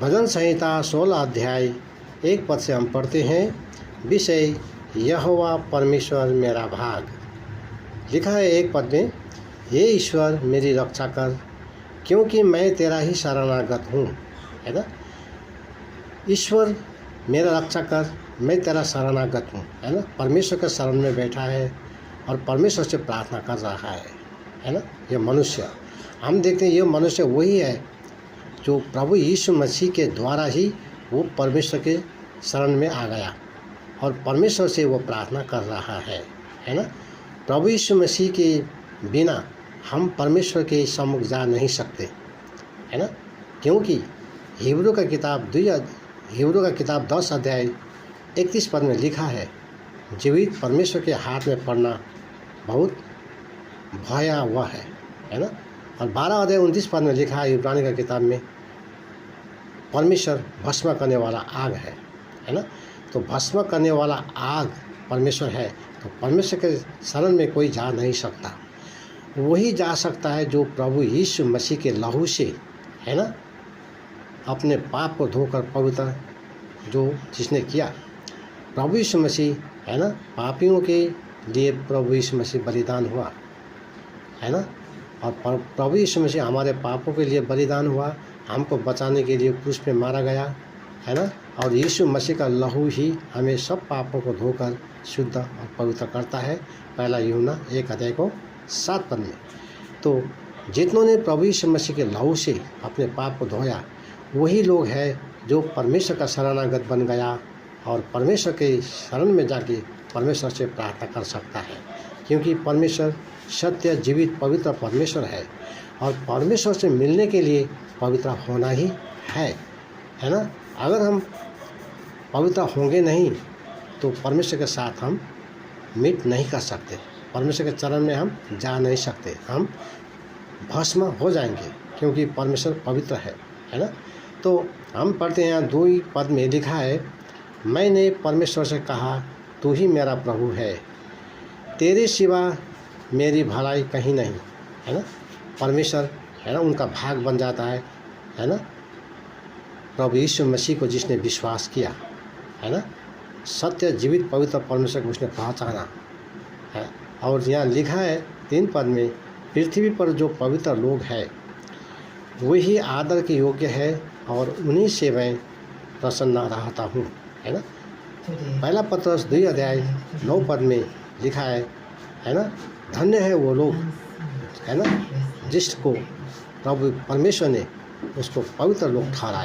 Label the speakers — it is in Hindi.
Speaker 1: भजन संहिता 16 अध्याय 1 पद से हम पढ़ते हैं। विषय यहोवा परमेश्वर मेरा भाग। लिखा है 1 पद में, हे ईश्वर मेरी रक्षा कर, क्योंकि मैं तेरा ही शरणागत हूँ। है ना, ईश्वर मेरा रक्षा कर, मैं तेरा शरणागत हूँ। है ना, परमेश्वर के शरण में बैठा है और परमेश्वर से प्रार्थना कर रहा है ना। ये मनुष्य, हम देखते हैं ये मनुष्य वही है जो प्रभु यीशु मसीह के द्वारा ही वो परमेश्वर के शरण में आ गया और परमेश्वर से वो प्रार्थना कर रहा है ना। प्रभु यीशु मसीह के बिना हम परमेश्वर के सम्मुख जा नहीं सकते, है ना, क्योंकि हिब्रू का किताब 10 अध्याय 31 पद में लिखा है, जीवित परमेश्वर के हाथ में पड़ना बहुत भयावह है ना। और 12 अध्याय 29 पद में लिखा है इब्रानी का किताब में, परमेश्वर भस्म करने वाला आग है ना। तो भस्म करने वाला आग परमेश्वर है, तो परमेश्वर के शरण में कोई जा नहीं सकता। वही जा सकता है जो प्रभु यीशु मसीह के लहू से, है ना, अपने पाप को धोकर पवित्र जिसने किया। प्रभु यीशु मसीह, है ना, पापियों के लिए प्रभु यीशु मसीह बलिदान हुआ, है ना। और प्रभु यीशु मसीह हमारे पापों के लिए बलिदान हुआ, हमको बचाने के लिए क्रूस पे मारा गया, है ना। और यीशु मसीह का लहू ही हमें सब पापों को धोकर शुद्ध और पवित्र करता है। पहला यूहन्ना 1 अध्याय को 7 पद में। तो जितनों ने प्रभु यीशु मसीह के लहू से अपने पाप को धोया, वही लोग हैं जो परमेश्वर का शरणागत बन गया और परमेश्वर के शरण में जाके परमेश्वर से प्रार्थना कर सकता है, क्योंकि परमेश्वर सत्य, जीवित, पवित्र परमेश्वर है और परमेश्वर से मिलने के लिए पवित्र होना ही है ना। अगर हम पवित्र होंगे नहीं तो परमेश्वर के साथ हम मिट नहीं कर सकते, परमेश्वर के चरण में हम जा नहीं सकते, हम भस्म हो जाएंगे, क्योंकि परमेश्वर पवित्र है ना। तो हम पढ़ते हैं 2 पद में लिखा है, मैंने परमेश्वर से कहा तू ही मेरा प्रभु है, तेरे सिवा मेरी भलाई कहीं नहीं, है ना। परमेश्वर, है ना, उनका भाग बन जाता है ना। प्रभु यीशु मसीह को जिसने विश्वास किया, है ना, सत्य, जीवित, पवित्र परमेश्वर को उसने पहचाना है। और यहाँ लिखा है 3 पद में, पृथ्वी पर जो पवित्र लोग हैं वही आदर के योग्य है और उन्हीं से मैं प्रसन्न रहता हूँ, है ना। पहला पत्रस 2 अध्याय 9 पद में लिखा है ना, धन्य है वो लोग, है ना, जिसको प्रभु परमेश्वर ने उसको पवित्र लोग ठहराया।